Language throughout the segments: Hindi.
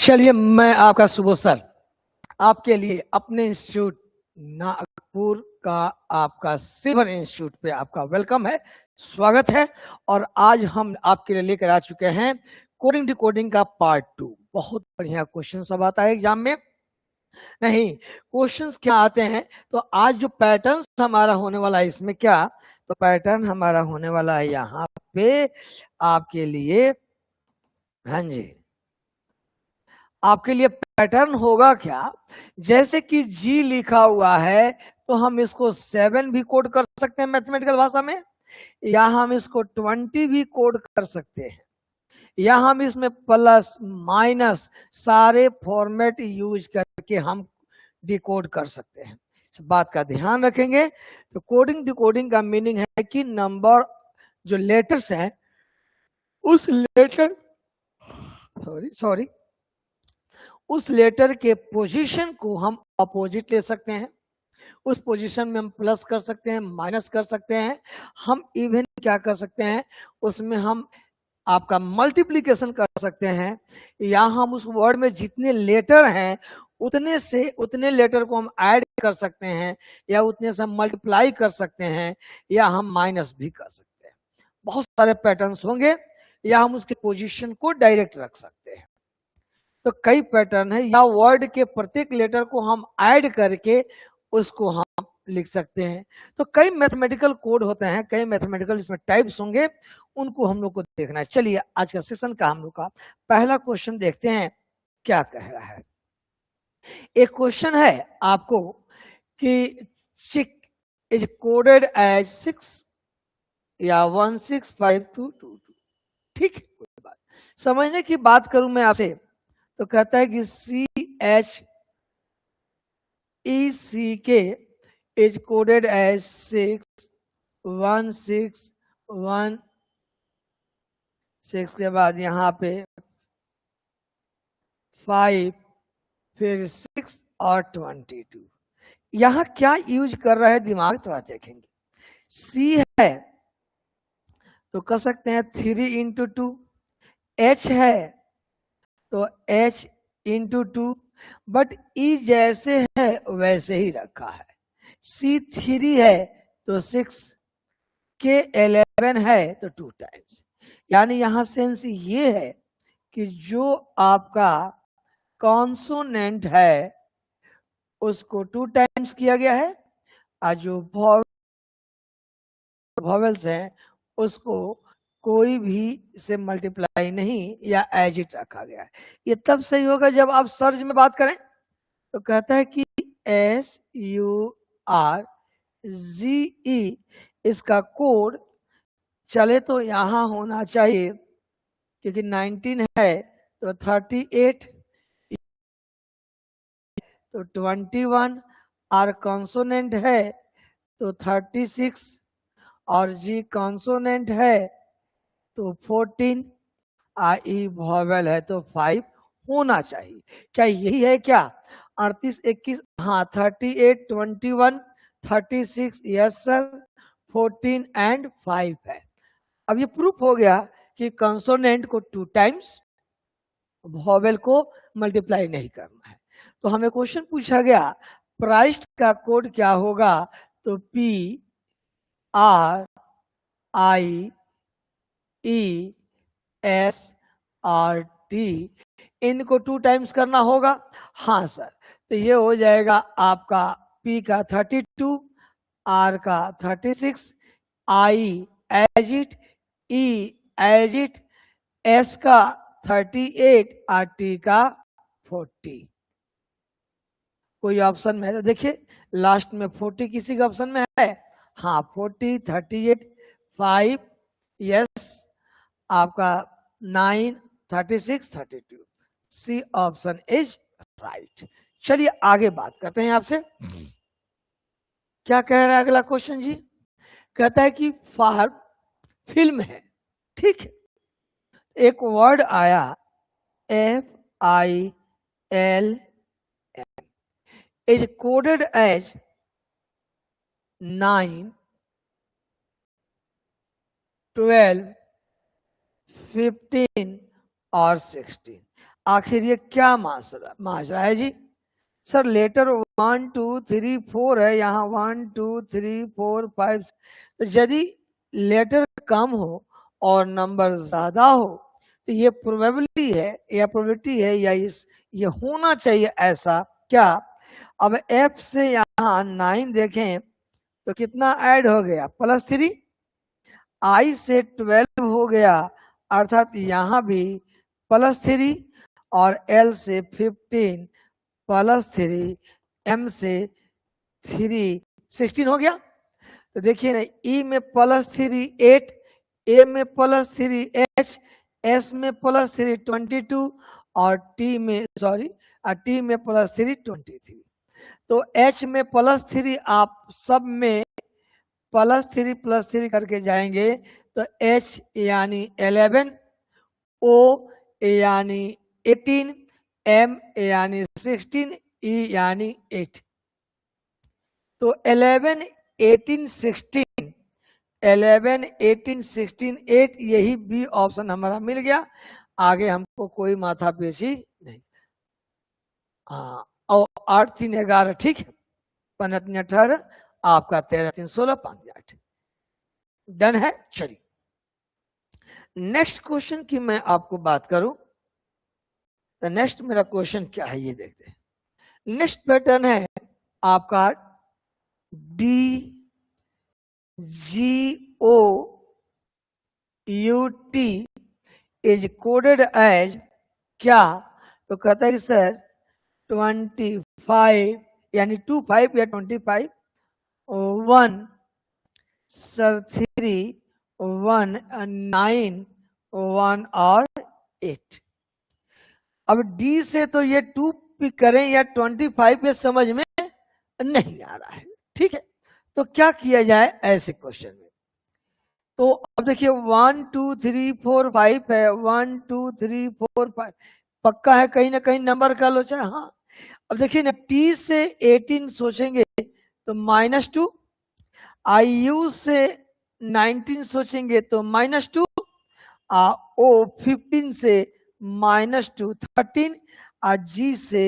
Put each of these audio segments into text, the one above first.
चलिए, मैं आपका सुबोध सर आपके लिए अपने इंस्टीट्यूट नागपुर का आपका सिल्वर इंस्टीट्यूट पे आपका वेलकम है, स्वागत है। और आज हम आपके लिए लेकर आ चुके हैं कोडिंग डिकोडिंग का पार्ट 2। बहुत बढ़िया क्वेश्चन सब आता है एग्जाम में। नहीं, क्वेश्चंस क्या आते हैं तो आज जो पैटर्न हमारा होने वाला है इसमें क्या, तो पैटर्न हमारा होने वाला है यहाँ पे आपके लिए। हाँ जी, आपके लिए पैटर्न होगा क्या, जैसे कि जी लिखा हुआ है तो हम इसको 7 भी कोड कर सकते हैं मैथमेटिकल भाषा में, या हम इसको 20 भी कोड कर सकते हैं, या हम इसमें प्लस माइनस सारे फॉर्मेट यूज करके हम डिकोड कर सकते हैं। इस बात का ध्यान रखेंगे। तो कोडिंग डिकोडिंग का मीनिंग है कि नंबर जो लेटर्स हैं उस लेटर सॉरी उस लेटर के पोजीशन को हम अपोजिट ले सकते हैं। उस पोजीशन में हम प्लस कर सकते हैं, माइनस कर सकते हैं, हम इवन क्या कर सकते हैं उसमें हम आपका मल्टीप्लिकेशन कर सकते हैं, या हम उस वर्ड में जितने लेटर हैं उतने लेटर को हम ऐड कर सकते हैं, या उतने से हम मल्टीप्लाई कर सकते हैं, या हम माइनस भी कर सकते हैं। बहुत सारे पैटर्न्स होंगे, या हम उसके पोजीशन को डायरेक्ट रख सकते हैं। तो कई पैटर्न है, या वर्ड के प्रत्येक लेटर को हम ऐड करके उसको हम लिख सकते हैं। तो कई मैथमेटिकल कोड होते हैं, कई मैथमेटिकल इसमें टाइप्स होंगे, उनको हम लोग को देखना है। चलिए आज का सेशन का हम लोग का पहला क्वेश्चन देखते हैं क्या कह रहा है। एक क्वेश्चन है आपको कि चिक इज कोडेड एज 6 या 165222। ठीक है, कोई बात समझने की बात करूं मैं आपसे तो कहता है कि CHECK इज कोडेड एज 6116 के बाद यहाँ पे 5 फिर 6 और 22। यहाँ क्या यूज कर रहा है दिमाग थोड़ा देखेंगे। C है तो कह सकते हैं 3 इंटू 2, H है तो H इंटू 2, बट E जैसे है वैसे ही रखा है। C3 है तो 6, K11 है तो 2 टाइम्स। यानी यहां सेंस ये है कि जो आपका कॉन्सोनेंट है उसको 2 टाइम्स किया गया है, और जो वॉवेल्स हैं उसको कोई भी से मल्टीप्लाई नहीं या एज इट रखा गया है। ये तब सही होगा जब आप सर्च में बात करें तो कहता है कि SURGE इसका कोड चले तो यहां होना चाहिए, क्योंकि 19 है तो 38 तो 21, और कॉन्सोनेंट है तो 36, और जी कॉन्सोनेंट है तो 14, आई वॉवेल है तो 5 होना चाहिए। क्या यही है क्या? 38 21, हाँ 38 21 36, यस सर, 14 एंड 5 है। अब ये प्रूफ हो गया कि कंसोनेंट को 2 टाइम्स, वॉवेल को मल्टीप्लाई नहीं करना है। तो हमें क्वेश्चन पूछा गया प्राइस का कोड क्या होगा, तो PRIESRT, इनको 2 टाइम्स करना होगा। हाँ सर, तो ये हो जाएगा आपका P का 32, R का 36, I as it, E as it, S का 38 और T का 40। कोई ऑप्शन में है तो देखिए लास्ट में 40 किसी का ऑप्शन में है? हाँ 40, 38, 5, यस, आपका 9, 36, 32, सी ऑप्शन इज राइट। चलिए आगे बात करते हैं आपसे। क्या कह रहा है अगला क्वेश्चन जी? कहता है कि फार्म फिल्म है, ठीक है, एक वर्ड आया FILM इज कोडेड एज 9, 12, 15 और 16। आखिर ये क्या माजरा है जी? सर लेटर 1 2 3 4 है, यहाँ 1 2 3 4 5। तो यदि लेटर कम हो और नंबर ज्यादा हो तो ये प्रोबेबिलिटी है या प्रोबेबिलिटी है या ये होना चाहिए ऐसा क्या? अब एफ से यहाँ 9 देखें तो कितना ऐड हो गया? +3। आई से 12 हो गया, अर्थात यहाँ भी +3, और एल से 15 +3, एम से 3 16 हो गया। तो देखिए ना, ई में +3 8, ए में +3 एच, एस में +3 22, और टी में +3 23। तो एच में +3 आप सब में +3 करके जाएंगे तो एच यानी 11, ओ यानी 18, एम यानी 16, ई यानी 8। तो 11 18 16 11 18 16 8, यही बी ऑप्शन हमारा मिल गया। आगे हमको कोई माथा पेशी नहीं। हाँ, और 8 3 11 ठीक है, 15 3 18, आपका 13 3 16 5 8 डन है। चलिए नेक्स्ट क्वेश्चन की मैं आपको बात करूं तो नेक्स्ट मेरा क्वेश्चन क्या है ये देखते हैं। नेक्स्ट पैटर्न है आपका D G O U T is coded as क्या? तो कहता है कि सर 25 यानी 25 या 25, 1 सर 3 1 9 1 और 8। अब डी से तो ये 2 पिक करें या 25 ये समझ में नहीं आ रहा है, ठीक है। तो क्या किया जाए ऐसे क्वेश्चन में? तो अब देखिए 1 2 3 4 5 है, 1 2 3 4 5 पक्का है कहीं ना कहीं नंबर का लोचा। हाँ, अब देखिए ना, टी से 18 सोचेंगे तो -2, आईयू से 19 सोचेंगे तो -2, ओ 15 से -2 13, जी से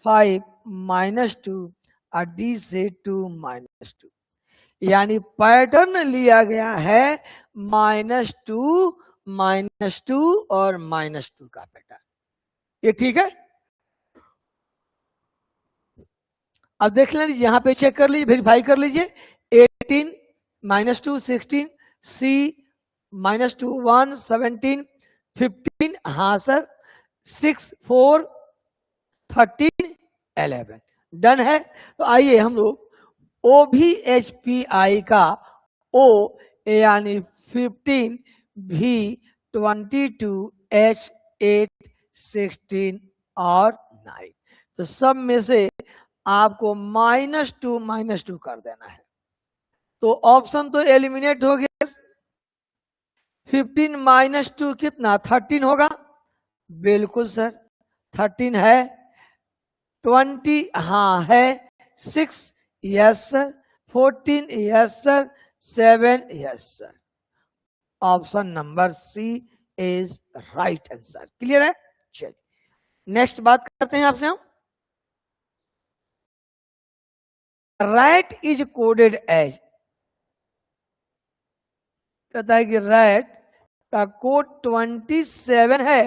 5 -2, डी से 2 -2। यानी पैटर्न लिया गया है -2 -2 और -2 का पैटर्न। ये ठीक है। अब देख लीजिए, यहां पे चेक कर लीजिए, वेरीफाई कर लीजिए। 18 -2 16, सी -2 1 17 15, हाँ सर 6 4 13 11 डन है। तो आइए हम लोग OVHPI का O यानी 15, V 22, H 8 16 और 9, तो सब में से आपको -2 कर देना है। तो ऑप्शन तो एलिमिनेट हो गया। 15 -2 कितना? 13 होगा। बिल्कुल सर 13 है। 20 हाँ है। 6 yes sir. 14 yes sir. 7 yes sir. Option number C is right answer. Clear है? चलिए नेक्स्ट बात करते हैं आपसे हम। राइट इज कोडेड एज, कहता है कि राइट का कोड 27 है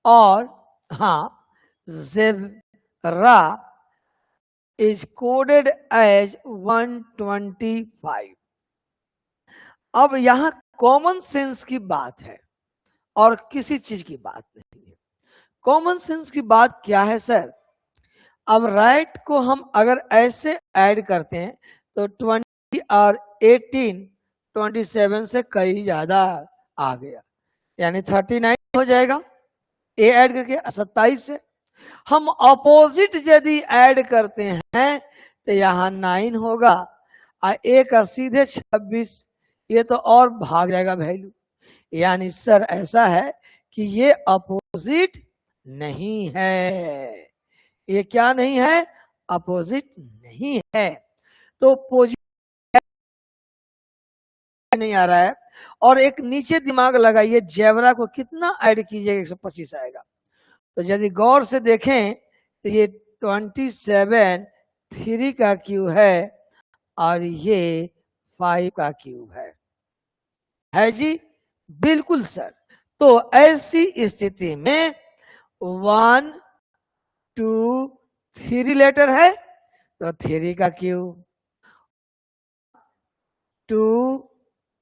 और हाँ ज़ेब्रा इज कोडेड एज 125। अब यहां कॉमन सेंस की बात है और किसी चीज की बात नहीं है। कॉमन सेंस की बात क्या है सर? अब राइट को हम अगर ऐसे ऐड करते हैं तो 20 और 18 27 से कई ज्यादा आ गया, यानी 39 हो जाएगा। ए ऐड करके 27 से हम अपोजिट यदि ऐड करते हैं तो यहाँ 9 होगा और ए का सीधे 26, ये तो और भाग जाएगा वैल्यू। यानी सर ऐसा है कि ये अपोजिट नहीं है। ये क्या नहीं है? अपोजिट नहीं है। तो पोजिट नहीं आ रहा है। और एक नीचे दिमाग लगाइए, जेबरा को कितना ऐड कीजिएगा? 125 आएगा। तो यदि गौर से देखें तो ये 27 3 का क्यूब है और ये 5 का क्यूब है जी, बिल्कुल सर। तो ऐसी स्थिति में 1 2 3 लेटर है तो 3 का क्यूब, 2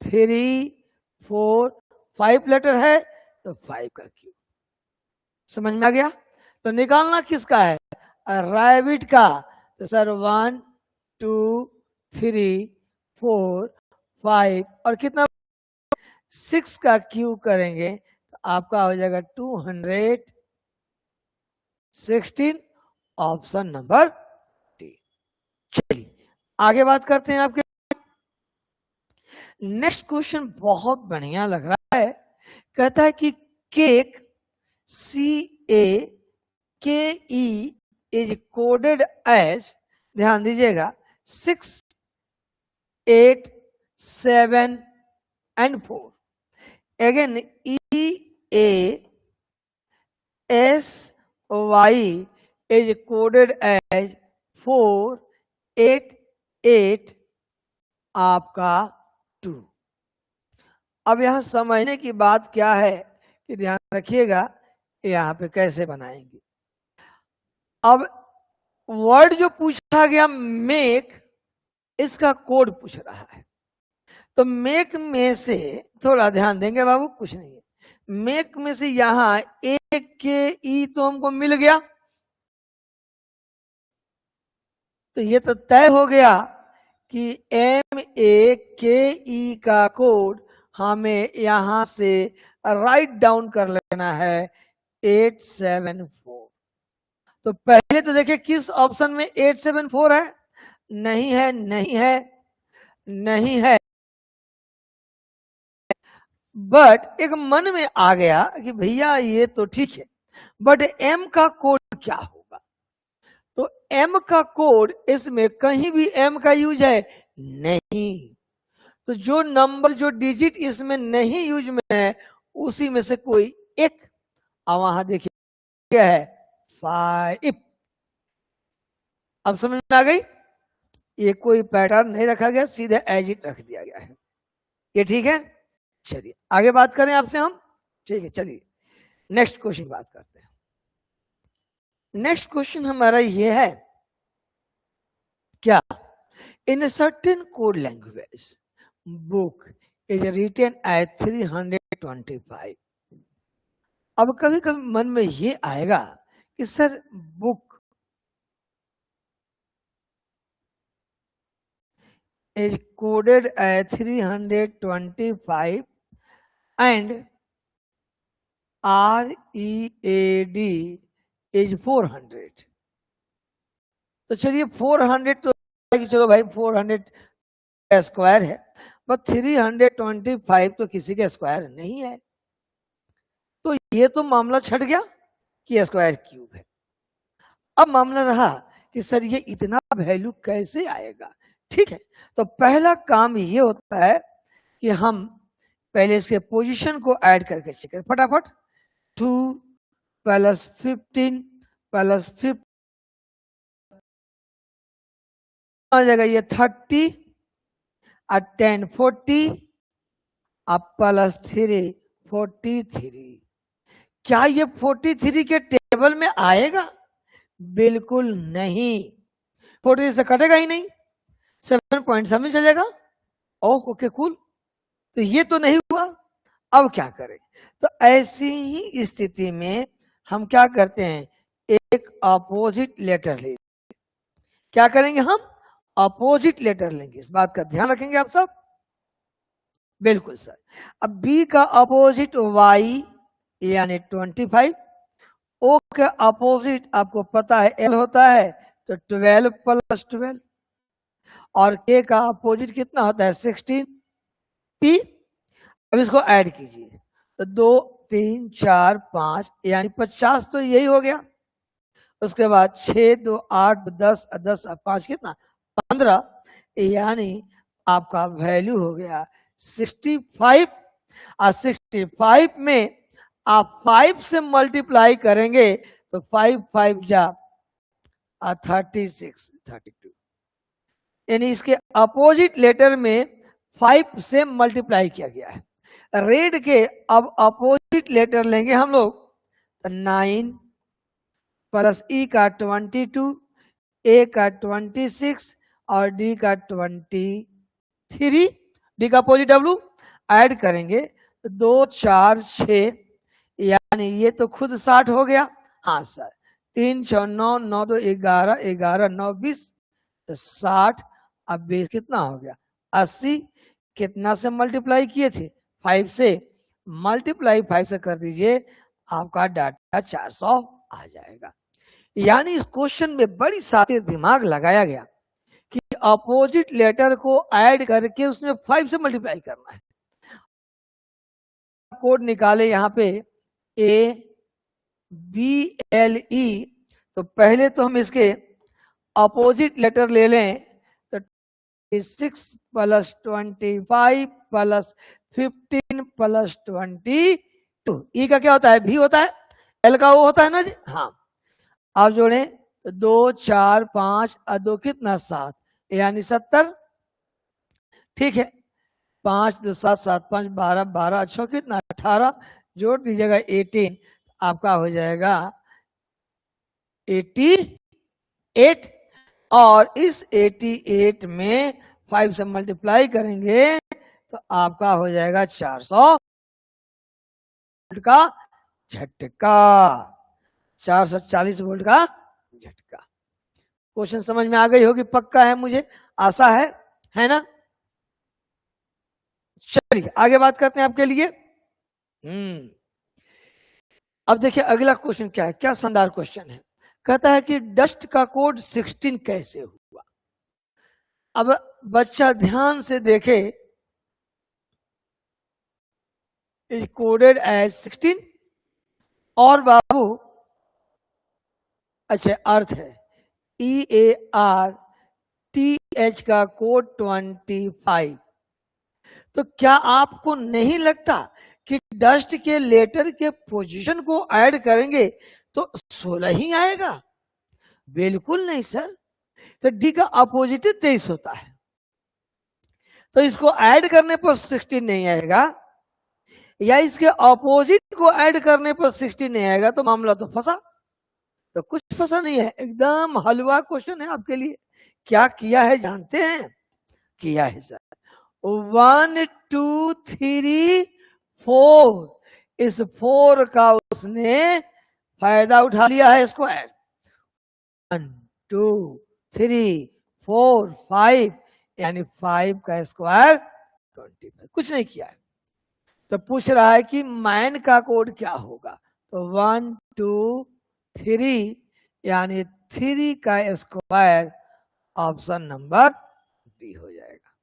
3 4 5 लेटर है तो 5 का क्यूब। समझ में आ गया? तो निकालना किसका है? रैबिट का। तो सर 1 2 3 4 5 और कितना 6 का क्यूब करेंगे तो आपका हो जाएगा 216, ऑप्शन नंबर डी। चलिए आगे बात करते हैं आपके। नेक्स्ट क्वेश्चन बहुत बढ़िया लग रहा है। कहता है कि cake CAKE is coded as, ध्यान दीजिएगा, 6 8 7 and 4. Again EASY is coded as 4 8 8 आपका 2। अब यहां समझने की बात क्या है कि ध्यान रखिएगा यहां पे कैसे बनाएंगे। अब वर्ड जो पूछा गया मेक, इसका कोड पूछ रहा है। तो मेक में से थोड़ा ध्यान देंगे बाबू, कुछ नहीं है। मेक में से यहां AKE तो हमको मिल गया, तो ये तो तय हो गया कि MAKE का कोड हमें यहां से राइट डाउन कर लेना है 874। तो पहले तो देखिए किस ऑप्शन में 874 है? नहीं है, नहीं है, नहीं है। बट एक मन में आ गया कि भैया ये तो ठीक है, बट M का कोड क्या होगा? तो M का कोड, इसमें कहीं भी M का यूज है नहीं। तो जो नंबर, जो डिजिट इसमें नहीं यूज में है, उसी में से कोई एक, और वहां देखिए क्या है 5। अब समझ में आ गई? ये कोई पैटर्न नहीं रखा गया, सीधे एज इट रख दिया गया है। ये ठीक है? चलिए आगे बात करें आपसे हम। ठीक है, चलिए नेक्स्ट क्वेश्चन बात करते हैं। नेक्स्ट क्वेश्चन हमारा ये है, क्या in certain code language book is written at 325। अब कभी कभी मन में ये आएगा कि sir book is coded as 325 and READ is 400। तो चलिए 400 तो चलो भाई 400 का स्क्वायर है, बट 325 तो किसी का स्क्वायर नहीं है। तो ये तो मामला छट गया कि स्क्वायर क्यूब है। अब मामला रहा कि सर ये इतना वैल्यू कैसे आएगा? ठीक है, तो पहला काम ये होता है कि हम पहले इसके पोजीशन को ऐड करके चेक करें फटाफट। 2 + 15 + 15 आ जाएगा ये 30 और 10 40 अब +3 43। क्या ये 43 के टेबल में आएगा? बिल्कुल नहीं, 43 से कटेगा ही नहीं, 7.7 चलेगा। ओके कूल, तो ये तो नहीं हुआ। अब क्या करें? तो ऐसी ही स्थिति में हम क्या करते हैं, एक अपोजिट लेटर ले। क्या करेंगे हम? अपोजिट लेटर लेंगे। इस बात का ध्यान रखेंगे आप सब। बिल्कुल सर। अब B का अपोजिट Y यानी 25, O का अपोजिट आपको पता है L होता है, तो 12 + 12, और K का अपोजिट कितना होता है 16 P। अब इसको ऐड कीजिए तो 2 3 4 5 यानी 50 तो यही हो गया। उसके बाद 6 2 8 10 10 5 कितना 15, यानी आपका वैल्यू हो गया 65। और 65 में आप 5 से मल्टीप्लाई करेंगे तो 5 5 जा 36 32, यानी इसके अपोजिट लेटर में 5 से मल्टीप्लाई किया गया है। रेड के अब अपोजिट लेटर लेंगे हम लोग, तो 9 प्लस ई का 22, ए का 26 और डी का 23, डी का अपोजिट डब्लू ऐड करेंगे तो 2 4 6, यानी ये तो खुद 60 हो गया। हाँ सर, 3 6 9 9 2 11 11 9 20 तो 60। अब बेस कितना हो गया 80, कितना से मल्टीप्लाई किए थे 5 से, मल्टीप्लाई 5 से कर दीजिए, आपका डाटा 400 आ जाएगा। यानी इस क्वेश्चन में बड़ी साथी दिमाग लगाया गया कि अपोजिट लेटर को ऐड करके उसमें 5 से मल्टीप्लाई करना है। कोड निकाले यहाँ पे ABLE, तो पहले तो हम इसके अपोजिट लेटर ले लें, तो 6 प्लस 25 प्लस 15 प्लस 22, ई का क्या होता है भी होता है, एल का वो होता है ना जी। हाँ, आप जोड़ें तो 2 4 5 और 2 कितना 7, यानी 70। ठीक है, 5 2 7 7 5 12 12 6 कितना 18, जोड़ दीजिएगा 18, आपका हो जाएगा 88। और इस 88 में 5 से मल्टीप्लाई करेंगे तो आपका हो जाएगा 400 वोल्ट का झटका, 440 वोल्ट का झटका। क्वेश्चन समझ में आ गई होगी, पक्का है, मुझे आशा है ना। चलिए आगे बात करते हैं आपके लिए। अब देखिए अगला क्वेश्चन क्या है, क्या शानदार क्वेश्चन है। कहता है कि डस्ट का कोड 16 कैसे हुआ। अब बच्चा ध्यान से देखे, इज कोडेड एज 16 और बाबू अच्छा अर्थ है EARTH का कोड 25। तो क्या आपको नहीं लगता कि डस्ट के लेटर के पोजीशन को ऐड करेंगे तो 16 ही आएगा? बिल्कुल नहीं सर, तो डी का अपोजिट 23 होता है, तो इसको ऐड करने पर 16 नहीं आएगा, या इसके अपोजिट को ऐड करने पर 16 नहीं आएगा, तो मामला तो फंसा। तो कुछ फंसा नहीं है, एकदम हलवा क्वेश्चन है आपके लिए। क्या किया है जानते हैं? किया है सर 1 2 3 4, इस 4 का उसने फायदा उठा लिया है, इसको ऐड 1 2 3 4 5, यानी 5 का स्क्वायर 25, कुछ नहीं किया है। तो पूछ रहा है कि मैन का कोड क्या होगा, तो 1 2 3, यानी 3 का स्क्वायर ऑप्शन नंबर बी हो जाएगा।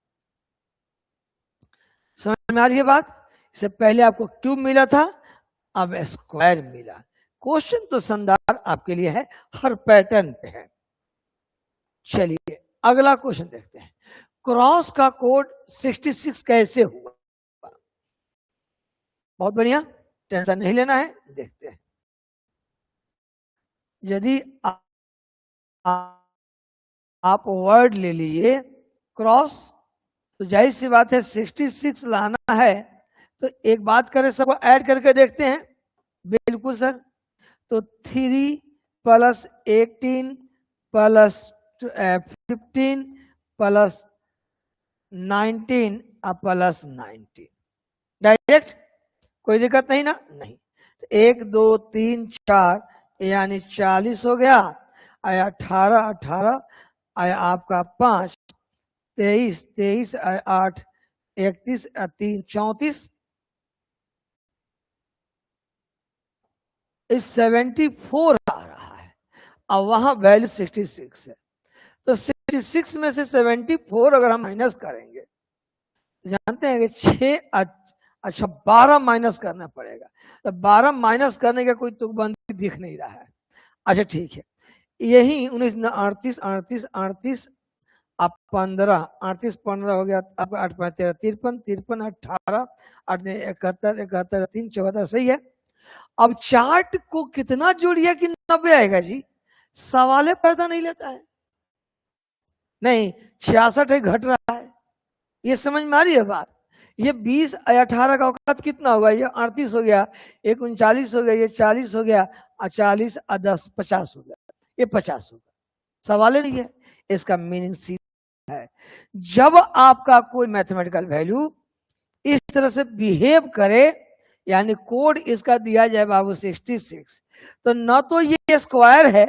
समझ में आ रही है बात? इससे पहले आपको क्यूब मिला था, अब स्क्वायर मिला। क्वेश्चन तो शानदार आपके लिए है, हर पैटर्न पे है। चलिए अगला क्वेश्चन देखते हैं, क्रॉस का कोड 66 कैसे हुआ। बहुत बढ़िया, टेंशन नहीं लेना है, देखते हैं। यदि आप वर्ड ले लिए क्रॉस, तो जाहिर सी बात है 66 लाना है, तो एक बात करें, सबको ऐड करके देखते हैं। बिल्कुल सर, तो 3 plus 18 plus 15 plus 19 plus 19, direct, कोई दिक्कत नहीं ना? नहीं। 1 2 3 4, यानी 40 हो गया, आया 18 18, आया आपका 5 23 23, 8 31, 3 34, इस 74 आ रहा है, अब वहां वैल्यू 66 है, तो 66 में से 74 अगर हम माइनस करेंगे तो जानते हैं कि 6 अच्छा 12 माइनस करना पड़ेगा, तो 12 माइनस करने का कोई तुकबंदी दिख नहीं रहा है। अच्छा ठीक है, यही 19 38 38 38, आप 15 38 15 हो गया आपका 8 5 13 53 53 18 8 71 71 3 74, सही है। अब चार्ट को कितना जोड़िए कि 90 आएगा जी, सवाल पैदा नहीं लेता है। नहीं 66 है, घट रहा है, ये समझ में आ रही है बात। ये 20 18 का औकात कितना होगा, ये 38 हो गया, एक 39 हो गया, ये 40 हो गया, 40 10 50 हो गया, ये 50 होगा, सवाल नहीं है। इसका मीनिंग सीधा है, जब आपका कोई मैथमेटिकल वैल्यू इस तरह से बिहेव करे, यानी कोड इसका दिया जाए बाबू 66, तो न तो ये स्क्वायर है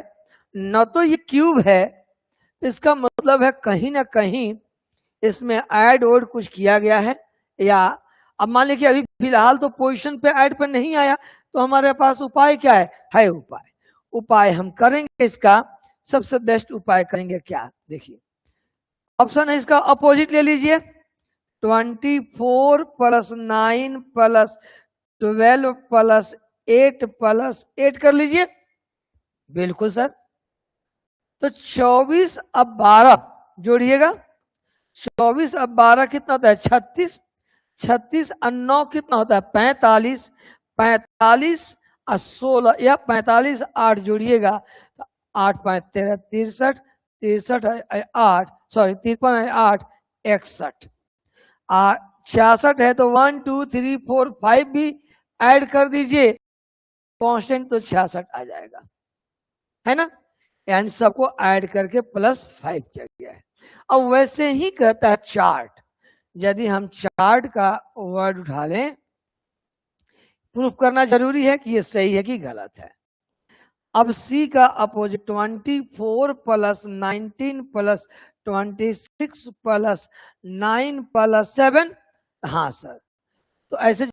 न तो ये क्यूब है, तो इसका मतलब है कहीं ना कहीं इसमें ऐड और कुछ किया गया है। या अब मान लीजिए अभी फिलहाल तो पोजीशन पे ऐड पर नहीं आया, तो हमारे पास उपाय क्या है उपाय हम करेंगे। इसका सबसे बेस्ट उपाय करेंगे क्या, देखिए ऑप्शन है इसका अपोजिट ले लीजिए, 24 प्लस 9 प्लस 12 प्लस 8 प्लस 8 कर लीजिए। बिल्कुल सर, तो 24 अब 12 जोड़िएगा, 24 अब 12 कितना होता है 36, 36 और 9 कितना होता है 45, 45 और 16 या 45 8 जोड़िएगा, 8 5 13 63, 63 8 सॉरी 53 8 61, 66 है तो 1 2 3 4 5 भी ऐड कर दीजिए, कांस्टेंट तो 66 आ जाएगा, है ना, यानी सबको ऐड करके +5 किया गया है। अब वैसे ही कहता है चार्ट, यदि हम चार्ट का वर्ड उठा लें, प्रूफ करना जरूरी है कि ये सही है कि गलत है। अब सी का opposite 24 plus 19 plus 26 plus 9 plus 7, हाँ सर, तो ऐसे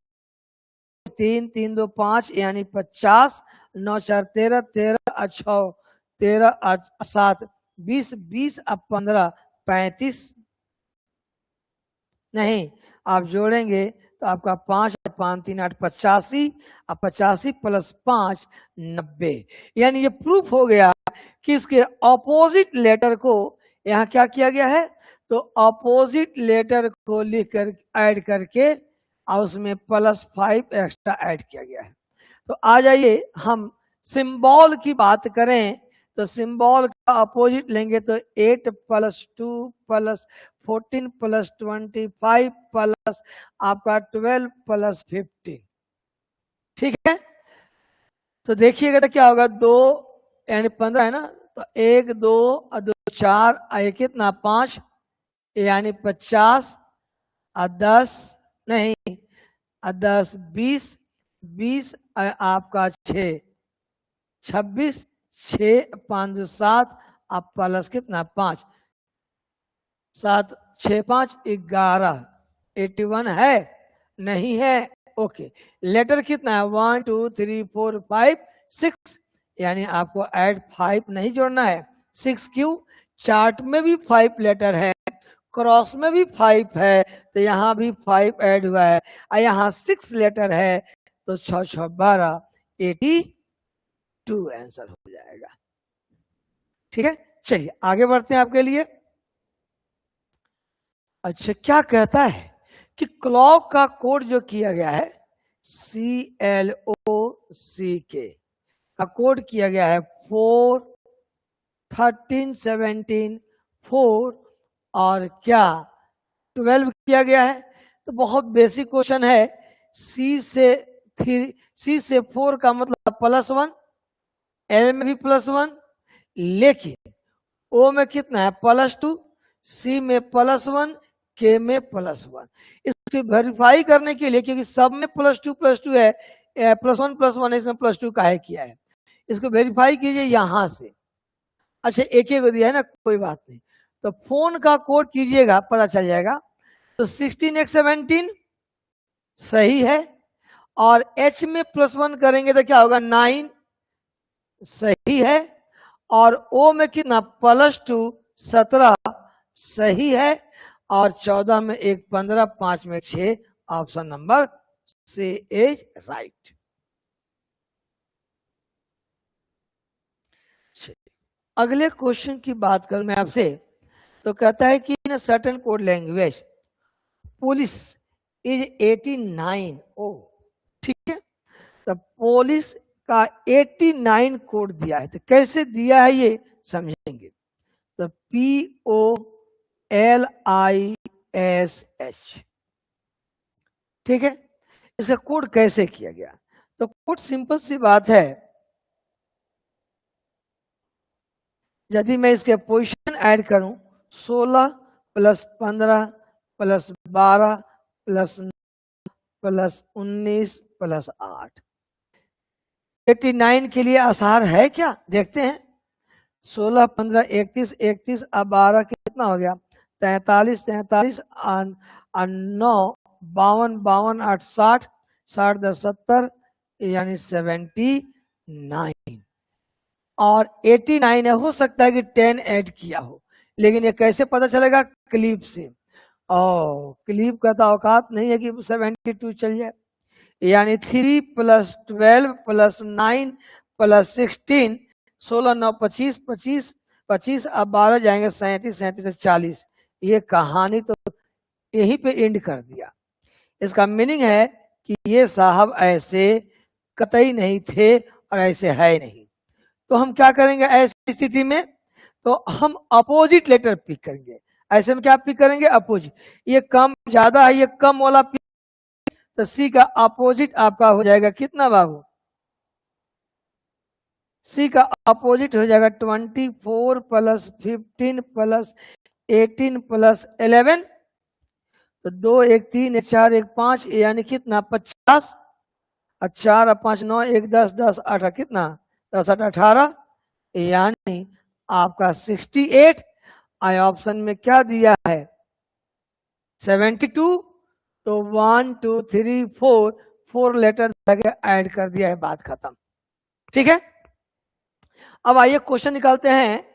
3 3 2 5 यानी 50, 9 4 13 13 6 13 7 20 20 अब 15 35, नहीं आप जोड़ेंगे तो आपका 5 5 3 8 85, अब 85 प्लस 5 90, यानी ये प्रूफ हो गया कि इसके ऑपोजिट लेटर को यहाँ क्या किया गया है, तो ऑपोजिट लेटर को लिखकर ऐड करके और उसमें +5 एक्स्ट्रा ऐड किया गया है। तो आ जाइए हम सिंबल की बात करें, तो सिंबल का अपोजिट लेंगे तो 8 + 2 + 14 + 25 प्लस आपका 12 + 15, ठीक है। तो देखिएगा तो क्या होगा, 2 यानी 15 है ना, तो 1 2 और 2 4 और कितना 5 यानी 50 और 10 नहीं 10 20 20 आपका 6 26 6 5 7 अब प्लस कितना 5 7 6 5 11 81 है नहीं है, ओके। लेटर कितना है 1 2 3 4 5 6, यानी आपको ऐड 5 नहीं जोड़ना है, 6 क्यों, चार्ट में भी 5 लेटर है, क्रॉस में भी 5 है, तो यहाँ भी 5 ऐड हुआ है, और यहाँ 6 लेटर है, तो 6 6 12 82 आंसर हो जाएगा, ठीक है। चलिए आगे बढ़ते हैं आपके लिए। अच्छा क्या कहता है कि क्लॉक का कोड जो किया गया है CLOCK का कोड किया गया है 4 13 17 4 और क्या 12 किया गया है। तो बहुत बेसिक क्वेश्चन है, C से 4 का मतलब +1, L में भी +1, लेकिन O में कितना है +2, C में +1, K में +1। इसको वेरीफाई करने के लिए, क्योंकि सब में +2 है, +1 इसमें +2 का है किया है, इसको वेरीफाई कीजिए यहां से। अच्छा एक को दिया है ना, कोई बात नहीं, तो फोन का कोड कीजिएगा पता चल जाएगा। तो 16 x 17 सही है, और H में +1 करेंगे तो क्या होगा 9 सही है, और O में कितना +2 17 सही है, और 14 में 1 15 5 में 6, option number C is right. अगले क्वेश्चन की बात करूं मैं आपसे, तो कहता है कि इन certain code language police is 89, ओ ठीक है, तो पुलिस का 89 कोड दिया है, तो कैसे दिया है ये समझेंगे। तो POLISH, ठीक है, इसका कोड कैसे किया गया। तो कोड सिंपल सी बात है, यदि मैं इसके पोजीशन ऐड करूं 16 + 15 + 12 + 19 + 8, 89 के लिए आसार है क्या, देखते हैं। 16 15 31 31 अब 12 कितना हो गया 43 43 9 52 52 8 60 60 10 70 यानी 79। और 89 हो सकता है कि 10 ऐड किया हो, लेकिन ये कैसे पता चलेगा, क्लिप से। और क्लिप का तो औकात नहीं है कि 72 चल जाए, यानी 3 + 12 + 9 + 16, 16 9 25 25 25 अब 12 जाएंगे 37 37 से 40। ये कहानी तो यहीं पे एंड कर दिया। इसका मीनिंग है कि ये साहब ऐसे कतई नहीं थे और ऐसे है नहीं। तो हम क्या करेंगे ऐसी स्थिति में, तो हम अपोजिट लेटर पिक करेंगे। ऐसे में क्या पिक करेंगे, अपोजिट। ये कम ज्यादा है, ये कम वाला पिक, तो सी का अपोजिट आपका हो जाएगा कितना बाबू, सी का अपोजिट हो जाएगा 24 + 15 + 18 + 11, तो 2 1 3 1 4 1 5 यानी कितना 50, 4 5 9 1 10 10 8 कितना 10 8 18, यानी आपका 68। आई ऑप्शन में क्या दिया है 72, तो 1 2 3 4 4 लेटर ऐड कर दिया है, बात खत्म, ठीक है। अब आइए क्वेश्चन निकालते हैं।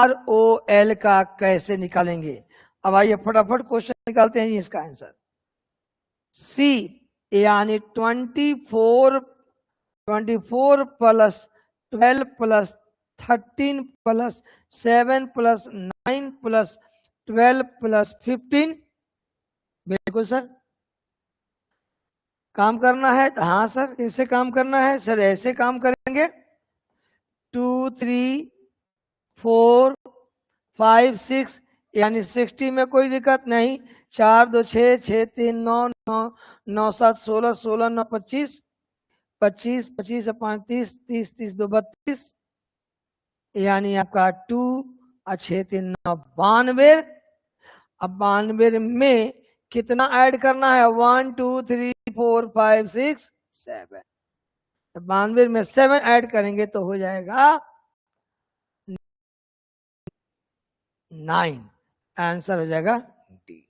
CONTROL का कैसे निकालेंगे। अब आइए फटाफट क्वेश्चन निकालते हैं इसका आंसर। C यानी 24 + 12 + 13 + 7 + 9 + 12 + 15, बिल्कुल सर काम करना है। हाँ सर कैसे काम करना है सर, ऐसे काम करेंगे 2 3 4 5 6 यानी 60 में कोई दिक्कत नहीं। 4 2 6 6 3 9 9 9 7 16 16 9 25 25 25 5 30 30 30 2 32, यानी आपका 2 और 6 3 9 92। अब 92 में कितना ऐड करना है 1 2 3 4 5 6 7, 92 में 7 ऐड करेंगे तो हो जाएगा 9, आंसर हो जाएगा डी।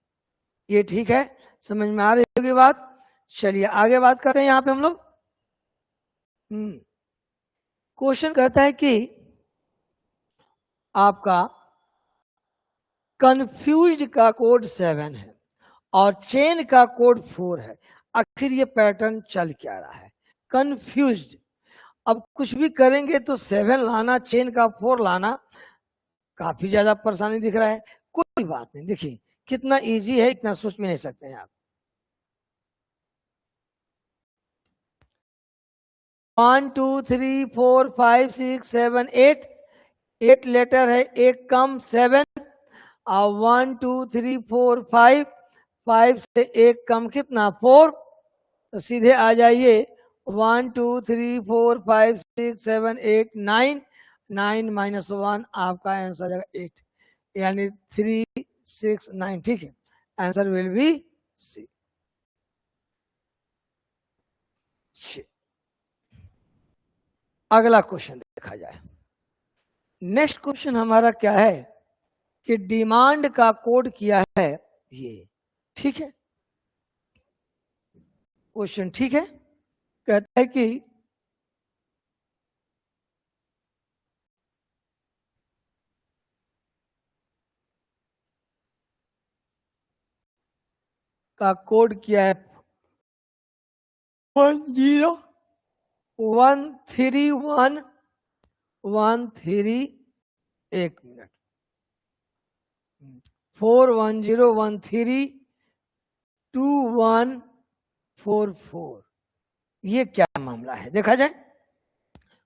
ये ठीक है, समझ में आ रही होगी बात। चलिए आगे बात करते हैं। यहाँ पे हम लोग क्वेश्चन कहता है कि आपका कंफ्यूज्ड का कोड 7 है और चेन का कोड 4 है, आखिर ये पैटर्न चल क्या रहा है, कंफ्यूज्ड। अब कुछ भी करेंगे तो 7 लाना, चेन का 4 लाना, काफी ज्यादा परेशानी दिख रहा है। कोई बात नहीं, देखिए कितना इजी है, इतना सोच भी नहीं सकते हैं आप। 1 2 3 4 5 6 7 8, 8 लेटर है, एक कम 7, और 1 2 3 4 5, 5 से एक कम कितना 4, तो सीधे आ जाइए 1 2 3 4 5 6 7 8 9, 9 - 1 आपका आंसर आएगा 8, यानी 3 6 9, ठीक है, आंसर विल बी सी। अगला क्वेश्चन देखा जाए। नेक्स्ट क्वेश्चन हमारा क्या है कि डिमांड का कोड किया है ये, ठीक है, क्वेश्चन ठीक है, कहता है कि का कोड किया है 10 131 13, एक मिनट 410132144। ये क्या मामला है देखा जाए,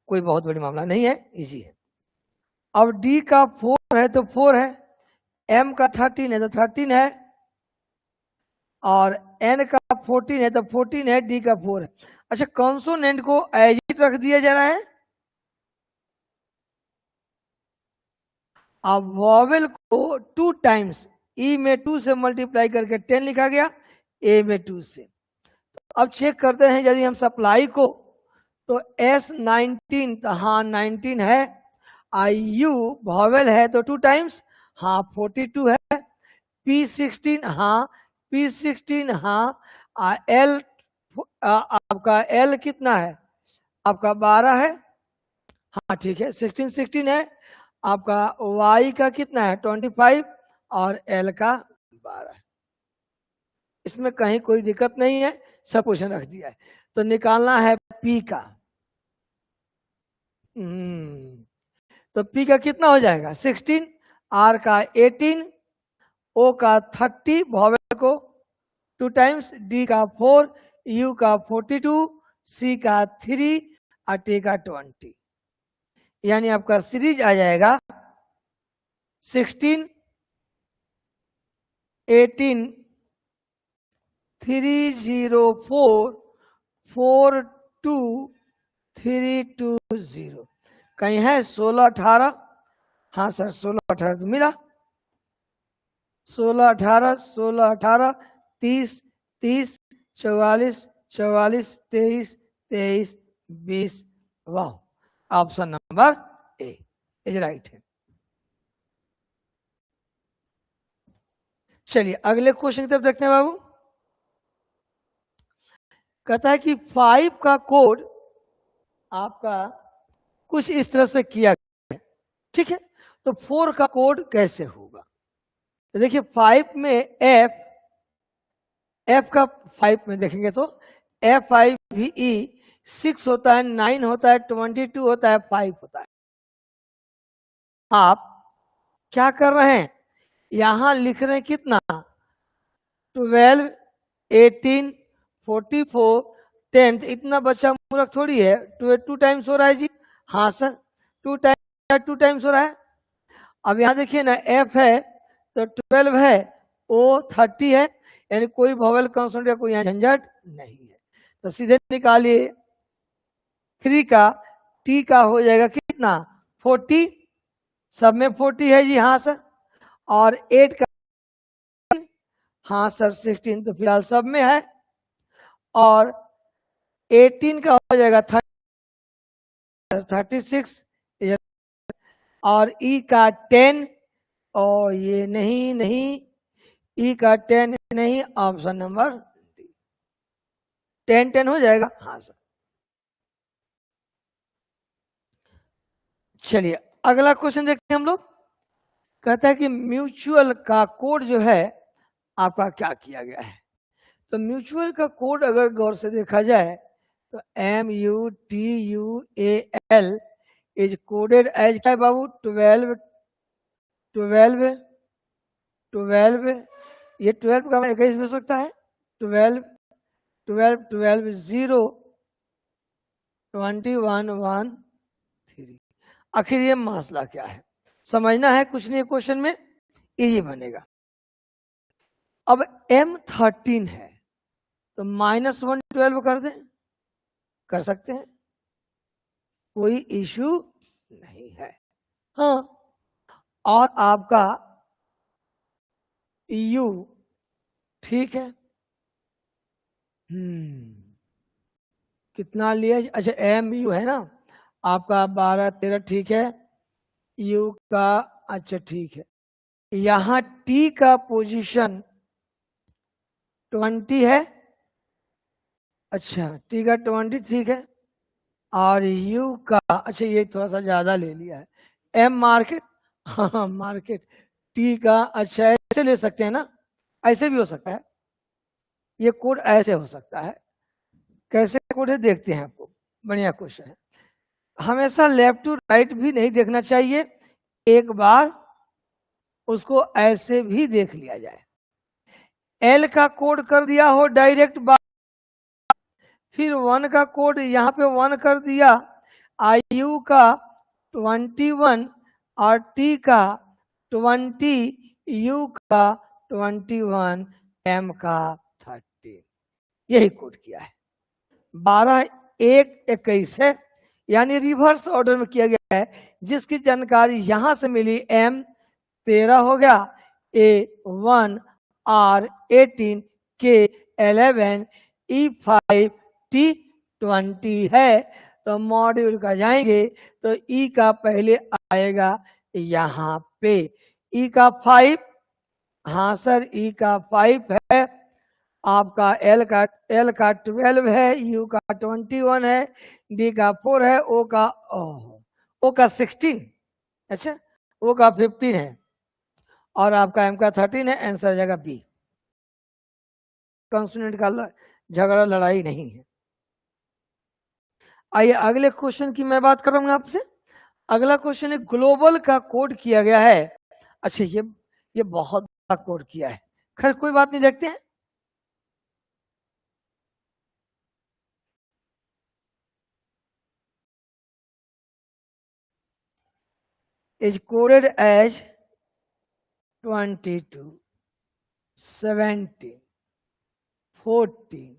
कोई बहुत बड़ी मामला नहीं है, इजी है। अब डी का 4 है तो 4 है, एम का 13 है तो 13 है, और एन का 14 है तो 14 है, डी का 4 है। अच्छा, कॉन्सोनेंट को एज इट रख दिया जा रहा है। अब वॉवेल को 2 टाइम्स, ई में 2 से मल्टीप्लाई करके 10 लिखा गया, ए में 2 से। अब चेक करते हैं यदि हम सप्लाई को, तो S19 तो हाँ 19 है, IU वॉवेल है तो 2 टाइम्स, हाँ 42 है, P16 हाँ, P16 हाँ, L आपका L कितना है, आपका 12 है, हाँ ठीक है, 16 16 है, आपका Y का कितना है 25, और L का 12 है। इसमें कहीं कोई दिक्कत नहीं है, सब क्वेश्चन रख दिया है। तो निकालना है P का, तो P का कितना हो जाएगा 16, R का 18, O का 30 वॉवेल को 2 टाइम्स, D का 4, U का 42, C का 3 और T का 20। यानी आपका सीरीज आ जाएगा 16 18 304 42 320। कहीं है 16 18, हाँ सर 16 18 तो मिला, 16 18 16 18 30 30 44 44 23 23 20। वाह, option number A is right है। चलिए अगले क्वेश्चन की तरफ देखते हैं बाबू। कहता है कि 5 का कोड आपका कुछ इस तरह से किया गया है, ठीक है, तो 4 का कोड कैसे होगा। तो देखिए 5 में एफ का 5 में देखेंगे तो FIVE 6 होता है, 9 होता है, 22 होता है, 5 होता है। आप क्या कर रहे हैं, यहां लिख रहे हैं कितना 12 18 44 10। इतना बच्चा मूर्ख थोड़ी है, 2 टाइम्स हो रहा है जी, हाँ सर 2 टाइम्स हो रहा है। अब यहां देखिए ना एफ है तो 12 है, ओ 30 है, यानी कोई वोवेल कॉन्सोनेंट का कोई यहाँ झंझट नहीं है। तो सीधे निकालिए 3 का टी का हो जाएगा कितना 40, सब में 40 है जी, हाँ सर, और 8 का हाँ सर 16, तो फिलहाल सब में है, और 18 का हो जाएगा 36, और ई का 10, और ये नहीं ई का 10 नहीं, ऑप्शन नंबर 10 हो जाएगा, हाँ सर। चलिए अगला क्वेश्चन देखते हैं हम लोग। कहता है कि म्यूचुअल का कोड जो है आपका क्या किया गया है। तो म्यूचुअल का कोड अगर गौर से देखा जाए तो MUTUAL इज कोडेड एज क्या है बाबू 12 ये 12 का 21 भी हो सकता है, 12 0 21 1 3। आखिर ये मसला क्या है समझना है, कुछ नहीं क्वेश्चन में इजी बनेगा। अब M13 है तो -1 12 कर दें, कर सकते हैं, कोई इशू नहीं है। हाँ, और आपका EU ठीक है, कितना लिया, अच्छा MU है ना आपका 12 13 ठीक है, U का अच्छा ठीक है, यहाँ T का पोजीशन 20 है, अच्छा T का 20 ठीक है, और U का अच्छा ये थोड़ा सा ज्यादा ले लिया है, M मार्केट, हाँ मार्केट, T का अच्छा ऐसे ले सकते हैं ना, ऐसे भी हो सकता है, ये कोड ऐसे हो सकता है, कैसे कोड है देखते हैं आपको, बढ़िया क्वेश्चन है। हमेशा लेफ्ट टू राइट भी नहीं देखना चाहिए, एक बार उसको ऐसे भी देख लिया जाए। एल का कोड कर दिया हो डायरेक्ट, फिर 1 का कोड यहाँ पे 1 कर दिया, आयु का 21 और टी का 20, यू का 21, एम का 30, यही कोड किया है। 12 1 21 है, यानी रिवर्स ऑर्डर में किया गया है। जिसकी जानकारी यहां से मिली, एम 13 हो गया, ए 1, आर 18, के 11, ई 5, टी 20 है। तो मॉड्यूल का जाएंगे तो ई का पहले आएगा यहाँ पे, ई का 5, हाँ सर ई का 5 है, आपका एल का 12 है, यू का 21 है, डी का 4 है, ओ का 16, अच्छा ओ का 15 है, और आपका एम का 13 है। आंसर जाएगा बी। कॉन्सोनेंट का झगड़ा लड़ाई नहीं है। आइए अगले क्वेश्चन की मैं बात कर रहा हूं आपसे। अगला क्वेश्चन है, ग्लोबल का कोड किया गया है। अच्छा ये बहुत बड़ा कोड किया है, खैर कोई बात नहीं, देखते हैं। is coded as 22, 17, 14,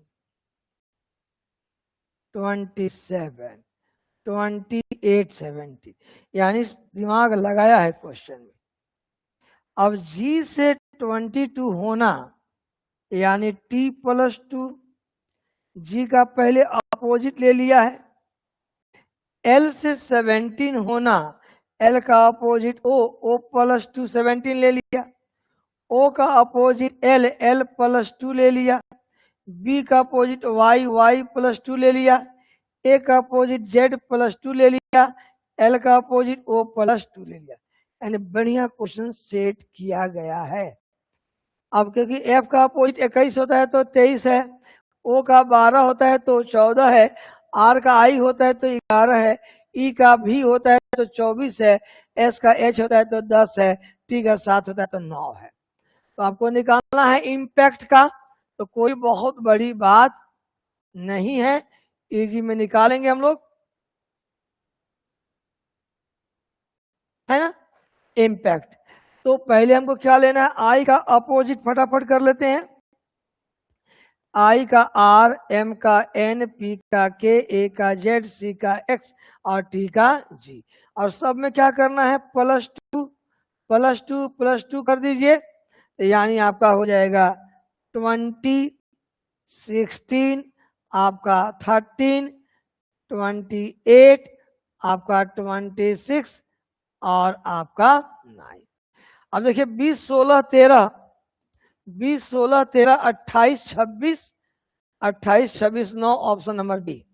27, 28, 70, यानी दिमाग लगाया है क्वेश्चन में। अब जी से 22 होना, यानी टी प्लस 2, जी का पहले अपोजिट ले लिया है। एल से 17 होना, एल का अपोजिट ओ प्लस 2 17 ले लिया। ओ का अपोजिट एल, एल प्लस 2 ले लिया। बी का अपोजिट वाई, वाई प्लस 2 ले लिया। ए का अपोजिट जेड प्लस 2 ले लिया। एल का अपोजिट ओ प्लस 2 ले लिया। यानी बढ़िया क्वेश्चन सेट किया गया है। अब क्योंकि एफ का अपोजिट 21 होता है तो 23 है, ओ का 12 होता है तो 14 है, आर का आई होता है तो 11 है, ई का भी होता है तो 24 है, एस का एच होता है तो 10 है, टी का 7 होता है तो 9 है। तो आपको निकालना है इम्पैक्ट का, तो कोई बहुत बड़ी बात नहीं है, इजी में निकालेंगे हम लोग, है ना। इम्पैक्ट तो पहले हमको क्या लेना है, आई का अपोजिट फटाफट कर लेते हैं। आई का आर, एम का एन, पी का के, ए का जेड, सी का एक्स और टी का जी। और सब में क्या करना है, प्लस 2 प्लस 2 प्लस 2 कर दीजिए, यानी आपका हो जाएगा 20, 16, आपका 13, 28, आपका 26 और आपका 9। अब देखिए 20, 16, 13, 20, 16, 13, 28, 26, 28, 26, 9, ऑप्शन नंबर बी।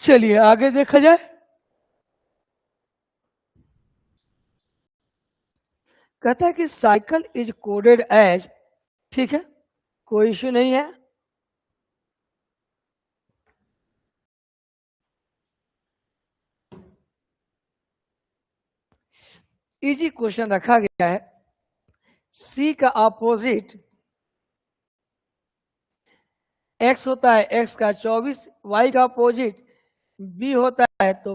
चलिए आगे देखा जाए। कहता है कि साइकिल इज कोडेड एज, ठीक है कोई इश्यू नहीं है। इजी क्वेश्चन रखा गया है। सी का अपोजिट एक्स होता है, एक्स का 24, वाई का अपोजिट बी होता है तो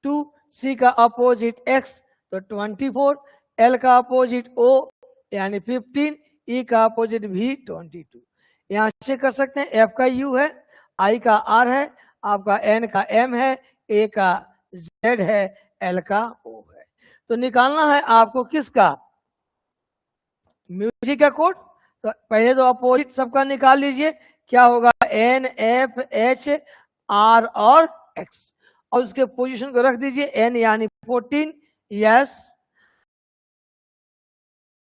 2, सी का अपोजिट एक्स तो 24, एल का अपोजिट ओ यानी 15, ई का अपोजिट भी 22। यहां से कर सकते हैं, एफ का यू है, आई का आर है, आपका एन का एम है, ए का जेड है, एल का ओ है। तो निकालना है आपको किसका, म्यूजिक का कोड। तो पहले तो अपोजिट सबका निकाल लीजिए, क्या होगा, एन, एफ, एच, आर और एक्स, और उसके पोजीशन को रख दीजिए, एन यानी 14, यस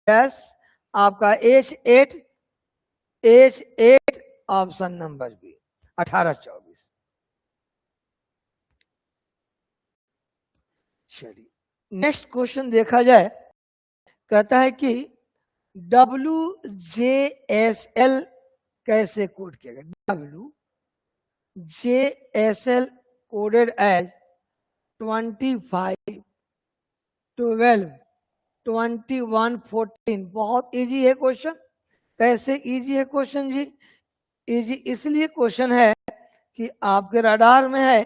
यस, आपका H 8, H 8, option number B 18, 24। चलिए नेक्स्ट क्वेश्चन देखा जाए। कहता है कि WJSL कैसे कोड किया गया। JSL coded as 25, 12, 21, 14। बहुत इजी है क्वेश्चन। कैसे इजी है क्वेश्चन जी? इजी इसलिए क्वेश्चन है कि आपके रडार में है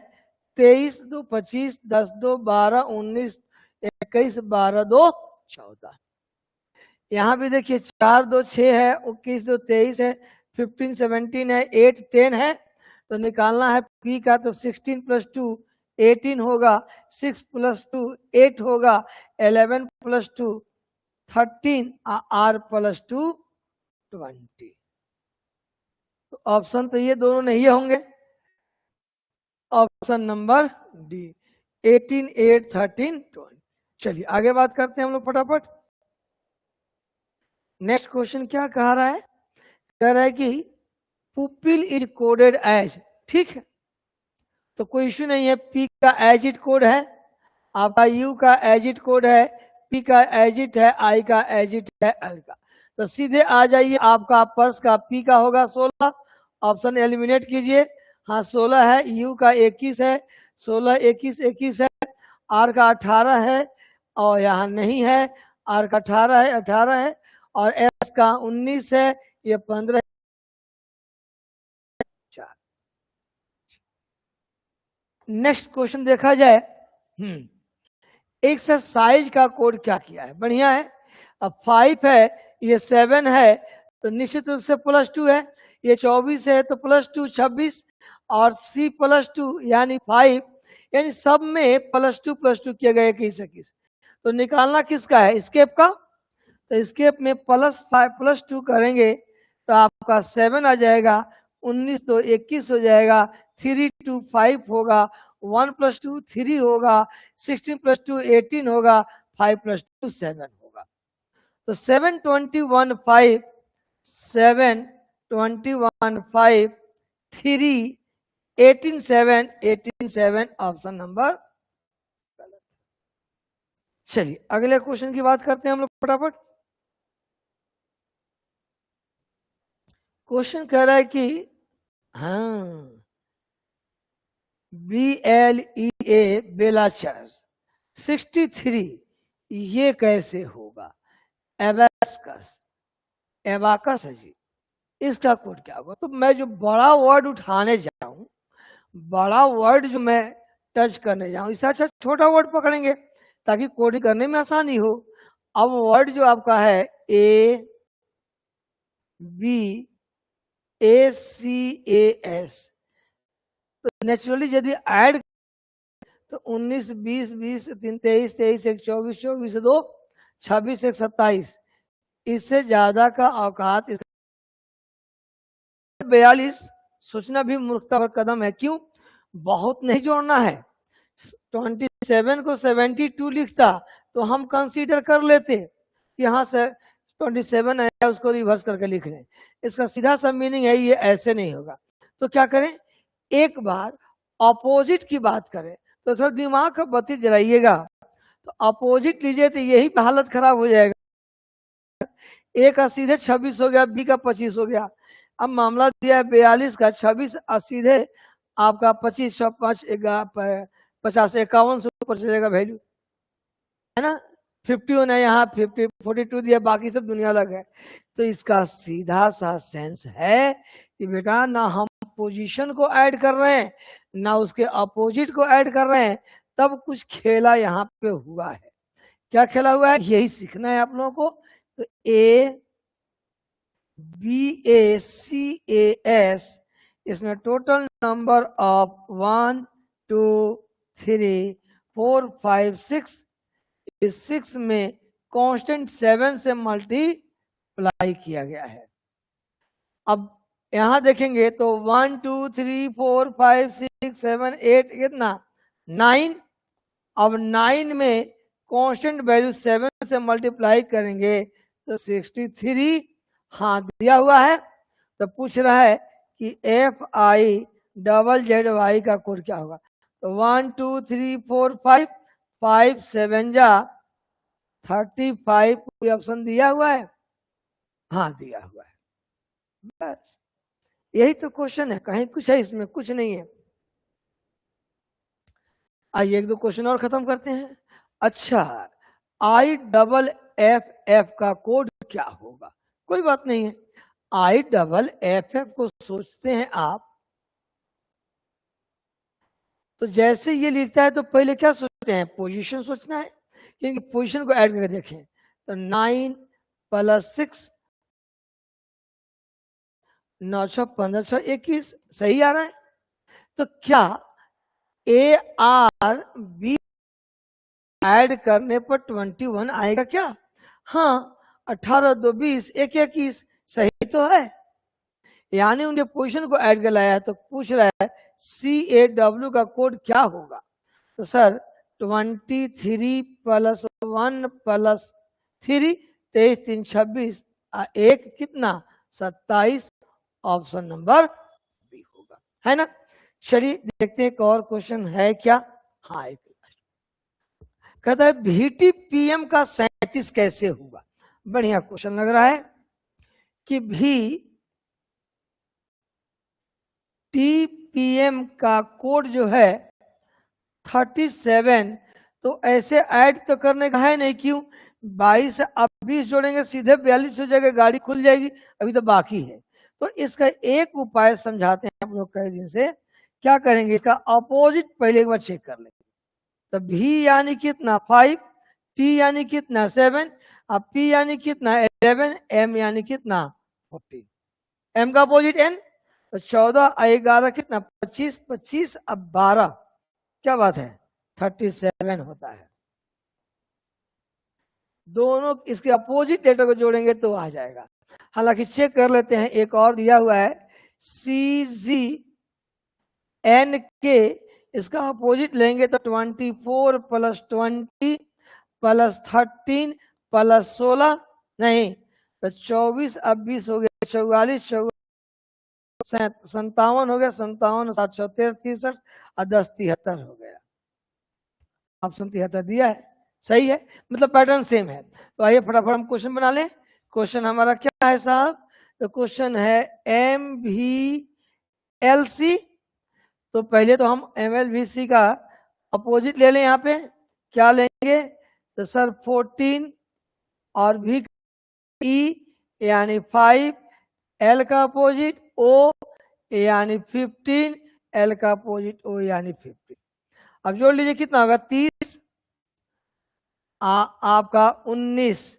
23, 2, 25, 10, 2, 12, 19, 21, 12, 2, 14। यहाँ भी देखिए 4, 2, 6 है, 21, 2, 23 है, 15, 17 है, 8, 10 है। तो निकालना है पी का, तो 16 + 2 18 होगा, 6 + 2 8 होगा, 11 + 2 13, R + 2 20। तो ऑप्शन तो ये दोनों नहीं होंगे। Option number D 18, 8, 13, 20। चलिए आगे बात करते हैं हम लोग फटाफट। नेक्स्ट क्वेश्चन क्या कह रहा है? कह रहा है कि पुपिल इज कोडेड एज, ठीक है, तो कोई इश्यू नहीं है। पी का एजिट कोड है, आपका यू का एजिट कोड है, पी का एजिट है, आई का एजिट है, एल का। तो सीधे आ जाइए, आपका पर्स का पी का होगा 16, ऑप्शन एलिमिनेट कीजिए। हाँ 16 है, यू का 21 है, 16, 21, 21 है, आर का 18 है और यहाँ नहीं है, आर का 18 है, 18 है, और एस का 19 है, ये 15। नेक्स्ट क्वेश्चन देखा जाए। एक्सरसाइज का कोड क्या किया है? बढ़िया है। अब 5 है, ये 7 है, तो निश्चित रूप से +2 है। ये 24 है तो +2 26, और C +2 यानी 5, यानी सब में +2 किया गया 21 21। तो निकालना किसका है? स्केप का। तो स्केप में +5 +2 करेंगे तो आपका 7 आ जाएगा, 19 तो 21 हो जाएगा, 3 2 5 होगा, 1 + 2 3 होगा, 16 + 2 18 होगा, 5 + 2 7 होगा। तो 7 21 5, 7 21 5, 3 18 7, 18 7, ऑप्शन नंबर। चलिए अगले क्वेश्चन की बात करते हैं हम लोग फटाफट। क्वेश्चन कह रहा है कि हाँ BLEA बेलाचर 63, ये कैसे होगा? एबाकस, एबाकस है जी, इसका कोड क्या होगा? तो मैं जो बड़ा वर्ड उठाने जाऊं, बड़ा वर्ड जो मैं टच करने जाऊं, इससे अच्छा छोटा वर्ड पकड़ेंगे ताकि कोडिंग करने में आसानी हो। अब वर्ड जो आपका है ABACAS, तो नेचुरली यदि ऐड तो 19 20 20 3 23 23 1 24 24 2 26 1 27, इससे ज्यादा का औकात 42 सोचना भी मूर्खता पर कदम है। क्यों? बहुत नहीं जोड़ना है। 27 को 72 लिखता तो हम कंसीडर कर लेते, यहाँ से 27 है उसको रिवर्स करके लिख लें। इसका सीधा सा मीनिंग है ये ऐसे नहीं होगा। तो क्या करें, एक बार अपोजिट की बात करें तो थोड़ा दिमाग का बत्ती जलाइएगा। तो अपोजिट लीजिए तो यही पे हालत खराब हो जाएगा। ए का सीधे 26 हो गया, बी का 25 हो गया। अब मामला दिया है 42 का, 26 सीधे आपका 25 5 50 51 से ऊपर चलेगा वैल्यू, है ना। 51 है यहाँ, 50 42 दिया, बाकी सब दुनिया अलग है। तो इसका सीधा सा सेंस है कि बेटा ना हम पोजीशन को ऐड कर रहे हैं ना उसके अपोजिट को ऐड कर रहे हैं, तब कुछ खेला यहाँ पे हुआ है। क्या खेला हुआ है यही सीखना है आप लोगों को। तो ABACAS, इसमें टोटल नंबर ऑफ 1 2 3 4 5 6, इस 6 में कांस्टेंट 7 से मल्टीप्लाई किया गया है। अब यहां देखेंगे तो 1 2 3 4 5 6 7 8 कितना 9। अब 9 में कांस्टेंट वैल्यू 7 से मल्टीप्लाई करेंगे तो 63। हाँ दिया हुआ है। तो पूछ रहा है कि FIZZY का कोड क्या होगा? तो 1 2 3 4 5, 5 7 जा 35, कोई ऑप्शन दिया हुआ है? हाँ दिया हुआ है। बस यही तो क्वेश्चन है, कहीं कुछ है इसमें, कुछ नहीं है। आइए एक दो क्वेश्चन और खत्म करते हैं। अच्छा, IFF का कोड क्या होगा? कोई बात नहीं है, IFF को सोचते हैं आप, तो जैसे ये लिखता है तो पहले क्या सोचते हैं? पोजीशन सोचना है, क्योंकि पोजीशन को ऐड करके देखें तो 9 + 6 9 6 15 6 21 सही आ रहा है। तो क्या ARB ऐड करने पर 21 आएगा क्या? हाँ, 18 2 20 1 21 सही तो है। यानी उनके पोजीशन को ऐड कर लाया है, तो पूछ रहा है CAW का कोड क्या होगा? तो सर 23 + 1 + 3 23 3 26 1 कितना 27, ऑप्शन नंबर बी होगा, है ना। चलिए देखते हैं एक और क्वेश्चन है क्या। हाँ, एक कहता है VTPM का 37 कैसे हुआ? बढ़िया क्वेश्चन लग रहा है कि VTPM का कोड जो है 37, तो ऐसे ऐड तो करने का है नहीं, क्यों? 22 अब 20 जोड़ेंगे सीधे 42 हो जाएगा, गाड़ी खुल जाएगी, अभी तो बाकी है। तो इसका एक उपाय समझाते हैं हम लोग कई दिन से। क्या करेंगे, इसका अपोजिट पहले एक बार चेक कर लेंगे। तो V यानी कितना 5, T यानी कितना 7, अब P यानी कितना 11, M यानी कितना 14, M का अपोजिट N, तो 14 11 कितना 25, 25 अब 12, क्या बात है 37 होता है। दोनों इसके अपोजिट लेटर को जोड़ेंगे तो आ जाएगा। हालांकि चेक कर लेते हैं, एक और दिया हुआ है CGNK, इसका अपोजिट लेंगे तो 24 + 20 + 13 + 16 नहीं तो 24 अब 20 हो गया 44 57 हो गया 57 7 76 63 और 10 73 हो गया। ऑप्शन 73 दिया है, सही है, मतलब पैटर्न सेम है। तो आइए फटाफट हम क्वेश्चन बना लें। क्वेश्चन हमारा क्या है साहब? तो क्वेश्चन है MVLC। तो पहले तो हम MLVC का अपोजिट ले लें। यहाँ पे क्या लेंगे? तो सर 14 और V E यानी 5, L का अपोजिट O यानी 15, L का अपोजिट O यानी 15। अब जोड़ लीजिए कितना होगा 30, आपका 19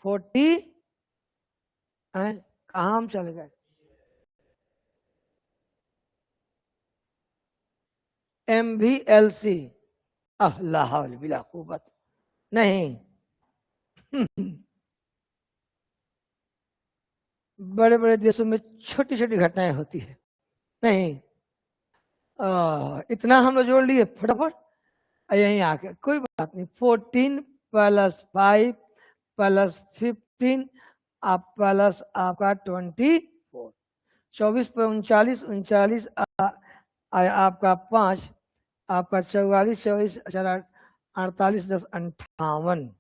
40, कहा हम चले गए? MVLC अल्लाह बिला कुव्वत नहीं बड़े बड़े देशों में छोटी छोटी घटनाएं होती है नहीं। इतना हम लोग जोड़ लिए फटाफट यहीं आके, कोई बात नहीं। 14 + 5 + 15 आप प्लस आपका 24, 24 पर 39 39 आपका 5 आपका 44 24 48 10 58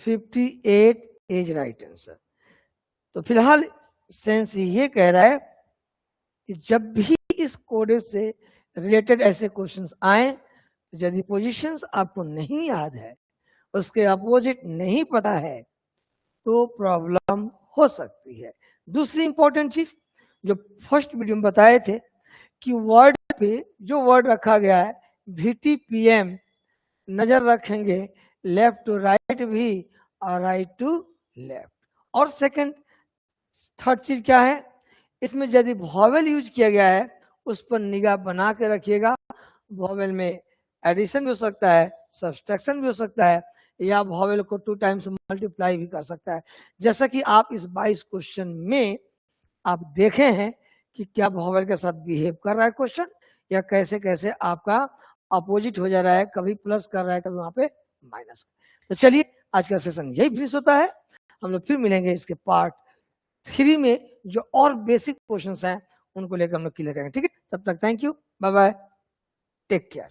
58 इज राइट आंसर। तो फिलहाल सेंस ये कह रहा है कि जब भी इस कोडेक्स से रिलेटेड ऐसे क्वेश्चंस आए, यदि पोजीशंस आपको नहीं याद है, उसके अपोजिट नहीं पता है, तो प्रॉब्लम हो सकती है। दूसरी इंपॉर्टेंट चीज जो फर्स्ट वीडियो में बताए थे कि वर्ड पे जो वर्ड रखा गया है VTPM, नजर रखेंगे लेफ्ट टू राइट भी और राइट टू लेफ्ट। और सेकंड थर्ड चीज क्या है, इसमें यदि वॉवेल यूज किया गया है उस पर निगाह बना के रखिएगा। वॉवेल में एडिशन भी हो सकता है, सब्सट्रैक्शन भी हो सकता है, या वॉवेल को 2 टाइम्स मल्टीप्लाई भी कर सकता है। जैसा कि आप इस 22 क्वेश्चन में आप देखे हैं कि क्या वॉवेल के साथ बिहेव कर रहा है क्वेश्चन, या कैसे कैसे आपका अपोजिट हो जा रहा है, कभी प्लस कर रहा है कभी वहां पे माइनस। तो चलिए आज का सेशन यही फिनिश होता है। हम लोग फिर मिलेंगे इसके पार्ट 3 में, जो और बेसिक क्वेश्चंस हैं उनको लेकर हम लोग क्लियर करेंगे। ठीक है, तब तक thank you, bye bye, take care.